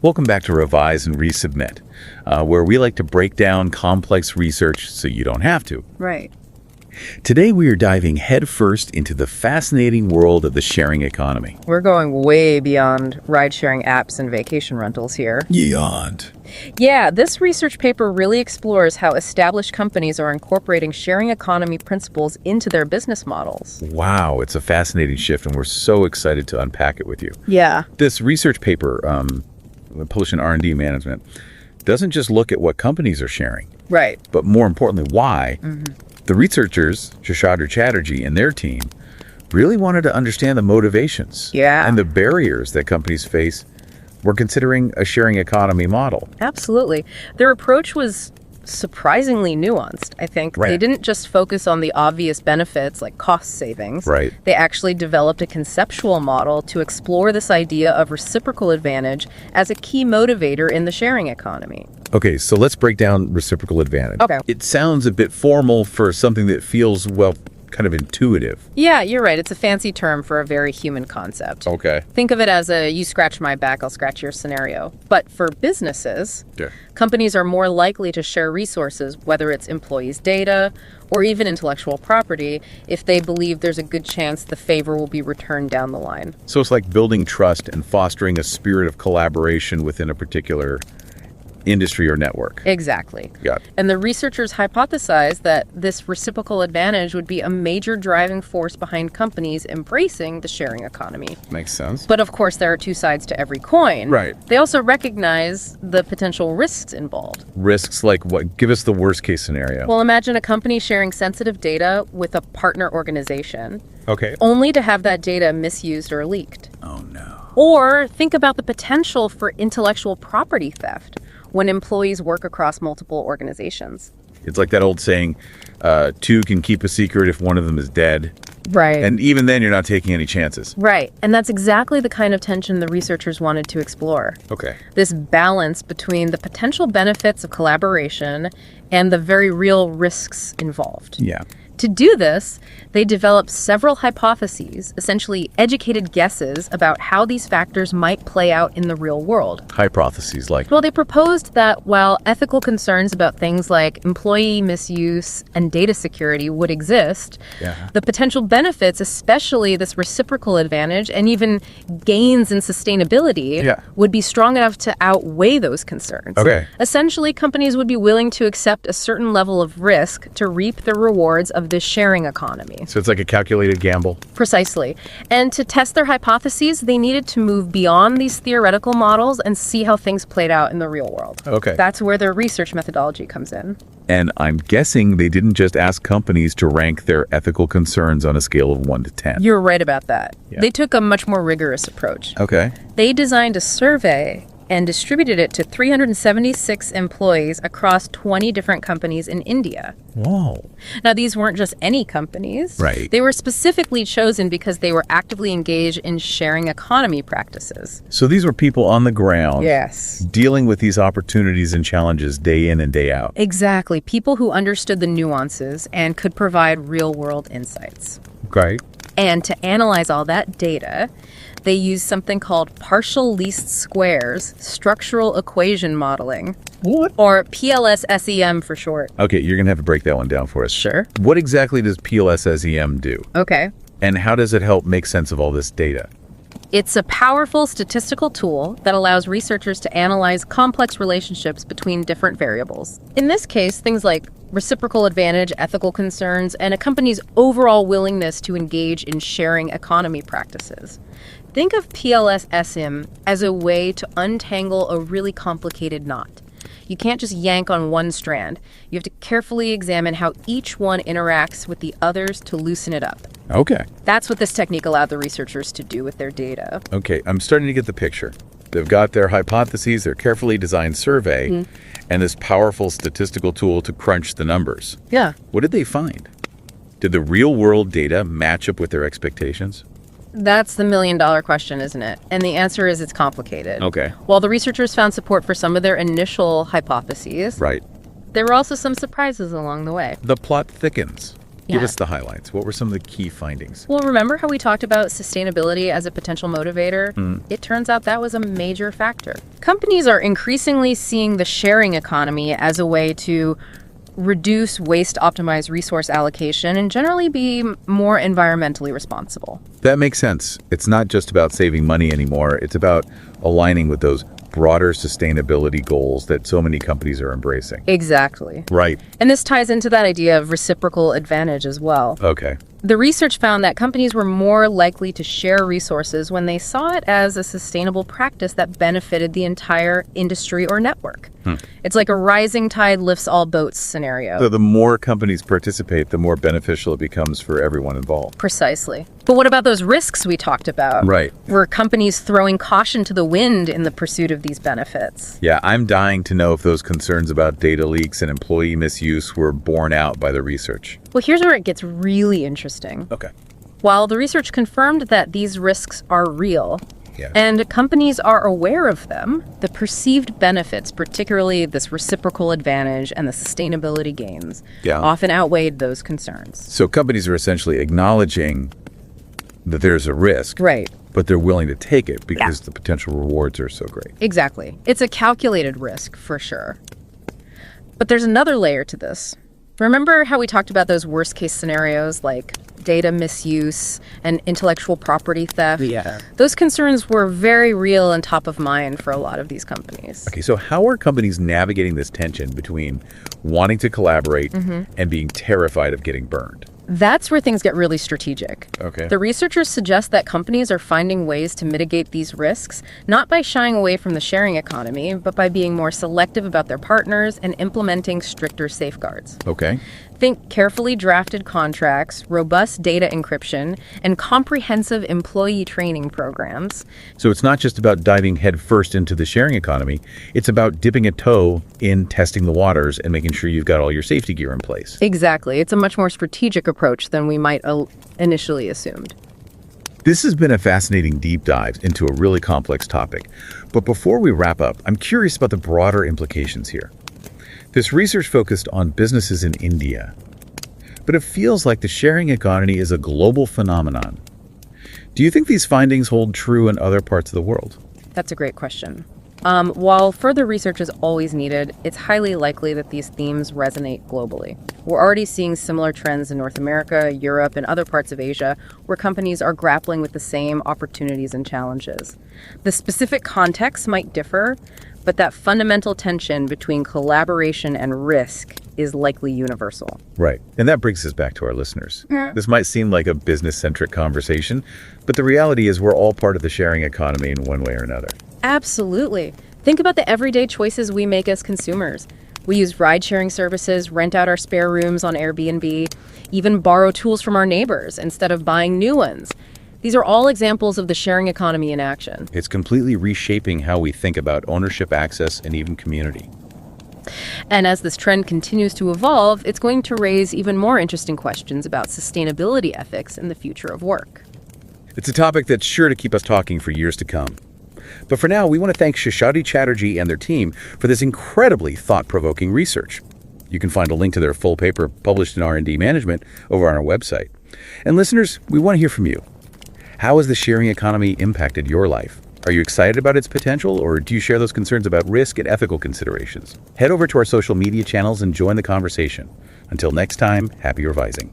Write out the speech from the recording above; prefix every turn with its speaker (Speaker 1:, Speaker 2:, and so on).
Speaker 1: Welcome back to Revise and Resubmit, where we like to break down complex research so you don't have to.
Speaker 2: Right.
Speaker 1: Today we are diving headfirst into the fascinating world of the sharing economy.
Speaker 2: We're going way beyond ride-sharing apps and vacation rentals here.
Speaker 1: Beyond.
Speaker 2: Yeah, this research paper really explores how established companies are incorporating sharing economy principles into their business models.
Speaker 1: Wow, it's a fascinating shift, and we're so excited to unpack it with you.
Speaker 2: Yeah.
Speaker 1: This research paper, published in R&D Management, doesn't just look at what companies are sharing,
Speaker 2: Right.
Speaker 1: but more importantly, why. The researchers, Chatterjee and their team, really wanted to understand the motivations and the barriers that companies face when considering a sharing economy model.
Speaker 2: Absolutely. Their approach was surprisingly nuanced, I think.
Speaker 1: Right.
Speaker 2: They didn't just focus on the obvious benefits like cost savings.
Speaker 1: Right.
Speaker 2: They actually developed a conceptual model to explore this idea of reciprocal advantage as a key motivator in the sharing economy.
Speaker 1: Okay, so let's break down reciprocal advantage.
Speaker 2: Okay.
Speaker 1: It sounds a bit formal for something that feels, well, kind of intuitive.
Speaker 2: Yeah, you're right. It's a fancy term for a very human concept.
Speaker 1: Okay.
Speaker 2: Think of it as a you scratch my back, I'll scratch your scenario. But for businesses, companies are more likely to share resources, whether it's employees' data or even intellectual property, if they believe there's a good chance the favor will be returned down the line.
Speaker 1: So it's like building trust and fostering a spirit of collaboration within a particular industry or network.
Speaker 2: Exactly.
Speaker 1: Got it.
Speaker 2: And the researchers hypothesized that this reciprocal advantage would be a major driving force behind companies embracing the sharing economy.
Speaker 1: Makes sense.
Speaker 2: But of course, there are two sides to every coin.
Speaker 1: Right.
Speaker 2: They also recognize the potential risks involved.
Speaker 1: Risks like what? Give us the worst case scenario.
Speaker 2: Well, imagine a company sharing sensitive data with a partner organization,
Speaker 1: Okay.
Speaker 2: only to have that data misused or leaked.
Speaker 1: Oh, no.
Speaker 2: Or think about the potential for intellectual property theft when employees work across multiple organizations.
Speaker 1: It's like that old saying, two can keep a secret if one of them is dead.
Speaker 2: Right.
Speaker 1: And even then, you're not taking any chances.
Speaker 2: Right. And that's exactly the kind of tension the researchers wanted to explore.
Speaker 1: Okay.
Speaker 2: This balance between the potential benefits of collaboration and the very real risks involved.
Speaker 1: Yeah.
Speaker 2: To do this, they developed several hypotheses, essentially educated guesses about how these factors might play out in the real world.
Speaker 1: Hypotheses like.
Speaker 2: Well, they proposed that while ethical concerns about things like employee misuse and data security would exist, the potential benefits, especially this reciprocal advantage and even gains in sustainability, would be strong enough to outweigh those concerns.
Speaker 1: Okay.
Speaker 2: Essentially, companies would be willing to accept a certain level of risk to reap the rewards of this sharing economy.
Speaker 1: So it's like a calculated gamble.
Speaker 2: Precisely. And to test their hypotheses, they needed to move beyond these theoretical models and see how things played out in the real world.
Speaker 1: Okay.
Speaker 2: That's where their research methodology comes in.
Speaker 1: And I'm guessing they didn't just ask companies to rank their ethical concerns on a scale of 1 to 10.
Speaker 2: You're right about that.
Speaker 1: Yeah.
Speaker 2: They took a much more rigorous approach.
Speaker 1: Okay.
Speaker 2: They designed a survey and distributed it to 376 employees across 20 different companies in India.
Speaker 1: Whoa.
Speaker 2: Now, these weren't just any companies.
Speaker 1: Right.
Speaker 2: They were specifically chosen because they were actively engaged in sharing economy practices.
Speaker 1: So these were people on the ground.
Speaker 2: Yes.
Speaker 1: Dealing with these opportunities and challenges day in and day out.
Speaker 2: Exactly. People who understood the nuances and could provide real-world insights.
Speaker 1: Right.
Speaker 2: And to analyze all that data, they used something called partial least squares structural equation modeling.
Speaker 1: What?
Speaker 2: Or PLS-SEM for short.
Speaker 1: Okay, you're going to have to break that one down for us.
Speaker 2: Sure.
Speaker 1: What exactly does PLS-SEM do?
Speaker 2: Okay.
Speaker 1: And how does it help make sense of all this data?
Speaker 2: It's a powerful statistical tool that allows researchers to analyze complex relationships between different variables. In this case, things like reciprocal advantage, ethical concerns, and a company's overall willingness to engage in sharing economy practices. Think of PLS-SEM as a way to untangle a really complicated knot. You can't just yank on one strand. You have to carefully examine how each one interacts with the others to loosen it up.
Speaker 1: Okay.
Speaker 2: That's what this technique allowed the researchers to do with their data.
Speaker 1: Okay, I'm starting to get the picture. They've got their hypotheses, their carefully designed survey, and this powerful statistical tool to crunch the numbers.
Speaker 2: Yeah.
Speaker 1: What did they find? Did the real-world data match up with their expectations?
Speaker 2: That's the million-dollar question, isn't it? And the answer is it's complicated.
Speaker 1: Okay.
Speaker 2: While the researchers found support for some of their initial hypotheses,
Speaker 1: Right.
Speaker 2: there were also some surprises along the way.
Speaker 1: The plot thickens. Give us the highlights. What were some of the key findings?
Speaker 2: Well, remember how we talked about sustainability as a potential motivator? It turns out that was a major factor. Companies are increasingly seeing the sharing economy as a way to reduce waste, optimize resource allocation, and generally be more environmentally responsible.
Speaker 1: That makes sense. It's not just about saving money anymore. It's about aligning with those broader sustainability goals that so many companies are embracing.
Speaker 2: Exactly.
Speaker 1: Right.
Speaker 2: And this ties into that idea of reciprocal advantage as well.
Speaker 1: Okay.
Speaker 2: The research found that companies were more likely to share resources when they saw it as a sustainable practice that benefited the entire industry or network. It's like a rising tide lifts all boats scenario.
Speaker 1: So the more companies participate, the more beneficial it becomes for everyone involved.
Speaker 2: Precisely. But what about those risks we talked about?
Speaker 1: Right.
Speaker 2: Were companies throwing caution to the wind in the pursuit of these benefits?
Speaker 1: Yeah, I'm dying to know if those concerns about data leaks and employee misuse were borne out by the research.
Speaker 2: Well, here's where it gets really interesting.
Speaker 1: Okay.
Speaker 2: While the research confirmed that these risks are real,
Speaker 1: Yeah.
Speaker 2: and companies are aware of them, the perceived benefits, particularly this reciprocal advantage and the sustainability gains, often outweighed those concerns.
Speaker 1: So companies are essentially acknowledging that there's a risk,
Speaker 2: Right.
Speaker 1: but they're willing to take it because the potential rewards are so great.
Speaker 2: Exactly. It's a calculated risk, for sure. But there's another layer to this. Remember how we talked about those worst-case scenarios like data misuse and intellectual property theft?
Speaker 1: Yeah.
Speaker 2: Those concerns were very real and top of mind for a lot of these companies.
Speaker 1: Okay, so how are companies navigating this tension between wanting to collaborate and being terrified of getting burned?
Speaker 2: That's where things get really strategic.
Speaker 1: Okay.
Speaker 2: The researchers suggest that companies are finding ways to mitigate these risks, not by shying away from the sharing economy, but by being more selective about their partners and implementing stricter safeguards.
Speaker 1: Okay.
Speaker 2: Think carefully drafted contracts, robust data encryption, and comprehensive employee training programs.
Speaker 1: So it's not just about diving headfirst into the sharing economy. It's about dipping a toe in testing the waters and making sure you've got all your safety gear in place.
Speaker 2: Exactly. It's a much more strategic approach than we might initially assumed.
Speaker 1: This has been a fascinating deep dive into a really complex topic. But before we wrap up, I'm curious about the broader implications here. This research focused on businesses in India, but it feels like the sharing economy is a global phenomenon. Do you think these findings hold true in other parts of the world?
Speaker 2: That's a great question. While further research is always needed, it's highly likely that these themes resonate globally. We're already seeing similar trends in North America, Europe, and other parts of Asia, where companies are grappling with the same opportunities and challenges. The specific context might differ, but that fundamental tension between collaboration and risk is likely universal.
Speaker 1: Right. And that brings us back to our listeners. This might seem like a business-centric conversation, but the reality is we're all part of the sharing economy in one way or another.
Speaker 2: Absolutely. Think about the everyday choices we make as consumers. We use ride-sharing services, rent out our spare rooms on Airbnb, even borrow tools from our neighbors instead of buying new ones. These are all examples of the sharing economy in action.
Speaker 1: It's completely reshaping how we think about ownership, access, and even community.
Speaker 2: And as this trend continues to evolve, it's going to raise even more interesting questions about sustainability ethics and the future of work.
Speaker 1: It's a topic that's sure to keep us talking for years to come. But for now, we want to thank Chatterjee and their team for this incredibly thought-provoking research. You can find a link to their full paper published in R&D Management over on our website. And listeners, we want to hear from you. How has the sharing economy impacted your life? Are you excited about its potential, or do you share those concerns about risk and ethical considerations? Head over to our social media channels and join the conversation. Until next time, happy revising.